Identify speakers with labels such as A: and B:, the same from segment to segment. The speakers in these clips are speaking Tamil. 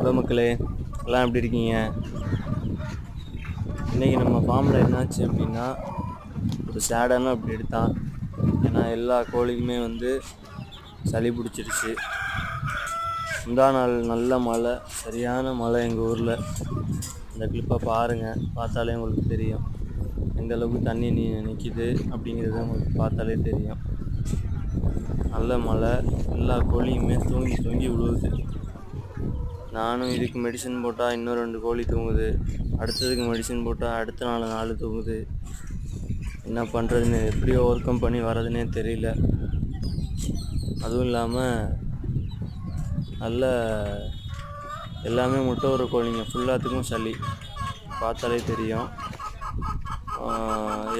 A: ஹலோ மக்களே, எல்லாம் எப்படி இருக்கீங்க? இன்றைக்கி நம்ம ஃபார்மில் என்னாச்சு அப்படின்னா ஒரு சேடான அப்டேட் தான். ஏன்னா எல்லா கோழிக்குமே சளி பிடிச்சிருச்சு. முந்தா நாள் நல்ல மழை, சரியான மழை எங்கள் ஊரில். இந்த கிளிப்பை பாருங்கள், பார்த்தாலே உங்களுக்கு தெரியும் எந்த அளவுக்கு தண்ணி நிற்கிது அப்படிங்கிறது உங்களுக்கு பார்த்தாலே தெரியும். நல்ல மழை, எல்லா கோழியுமே தூங்கி விழுவுது. நானும் இதுக்கு மெடிசன் போட்டால் இன்னும் 2 கோழி தூங்குது, அடுத்ததுக்கு மெடிசன் போட்டால் அடுத்த 4 தூங்குது. என்ன பண்ணுறதுன்னு, எப்படி ஓவர் கம் பண்ணி வர்றதுனே தெரியல. அதுவும் இல்லாமல் நல்ல எல்லாமே முட்டை ஒரு கோழிங்க, ஃபுல்லாத்துக்கும் சளி, பார்த்தாலே தெரியும்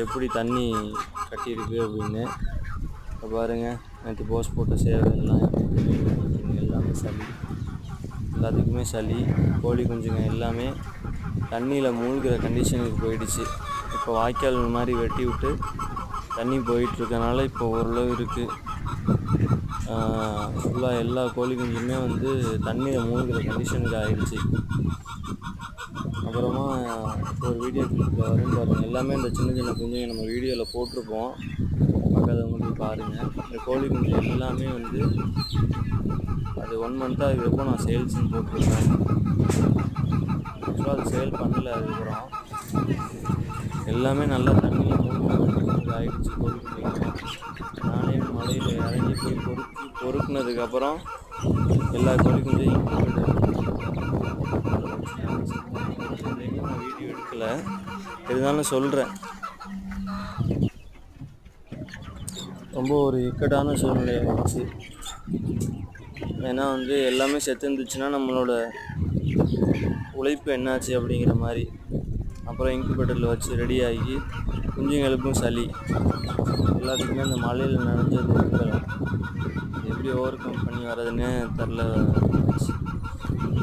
A: எப்படி தண்ணி கட்டியிருக்கு அப்படின்னு. இப்போ பாருங்கள், நேற்று போஸ்ட் போட்ட சேவைலாம் எல்லாமே சளி, எல்லாத்துக்குமே சளி. கோழி குஞ்சுங்க எல்லாமே தண்ணியில் மூழ்கிற கண்டிஷனுக்கு போயிடுச்சு. இப்போ வாய்க்கால் மாதிரி வெட்டி விட்டு தண்ணி போயிட்டுருக்கனால இப்போ ஓரளவு இருக்குது. ஃபுல்லாக எல்லா கோழி குஞ்சுமே தண்ணியில் மூழ்கிற கண்டிஷனுக்கு ஆகிடுச்சு. அப்புறமா ஒரு வீடியோ கிளிப்பில் வரும் பாருங்கள், எல்லாமே இந்த சின்ன சின்ன குஞ்சுங்க நம்ம வீடியோவில் போட்டிருப்போம், பார்க்காதவங்களுக்கு பாருங்கள். இந்த கோழி குஞ்சு எல்லாமே அது 1 மந்த்தாக இது எப்போ நான் சேல்ஸ்ன்னு போட்டிருக்கேன். ஆக்சுவலாக அது சேல் பண்ணல. அதுக்கப்புறம் எல்லாமே நல்லா தண்ணியில் மூழ்கி ஆகிடுச்சு கோழி குஞ்சுங்க. நானே மலையில் இறங்கி போய் பொறுக்குனதுக்கப்புறம் எல்லா கோழி குஞ்சையும் நான் வீடியோ எடுக்கலை, இருந்தாலும் சொல்கிறேன். ரொம்ப ஒரு இக்கட்டான சூழ்நிலை ஆகிடுச்சு. ஏன்னா எல்லாமே செத்து இருந்துச்சுன்னா நம்மளோட உழைப்பு என்னாச்சு அப்படிங்கிற மாதிரி. அப்புறம் இன்குபேட்டரில் வச்சு ரெடி ஆகி குஞ்சுங்களுக்கும் சளி, எல்லாத்துக்குமே அந்த மழையில் நனைஞ்சது எப்படி ஓவர் கம் பண்ணி வர்றதுன்னு தெரில.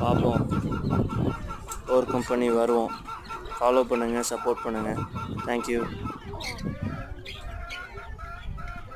A: பார்ப்போம், ஓவர் கம் பண்ணி வருவோம். ஃபாலோ பண்ணுங்கள், சப்போர்ட் பண்ணுங்கள். தேங்க்யூ.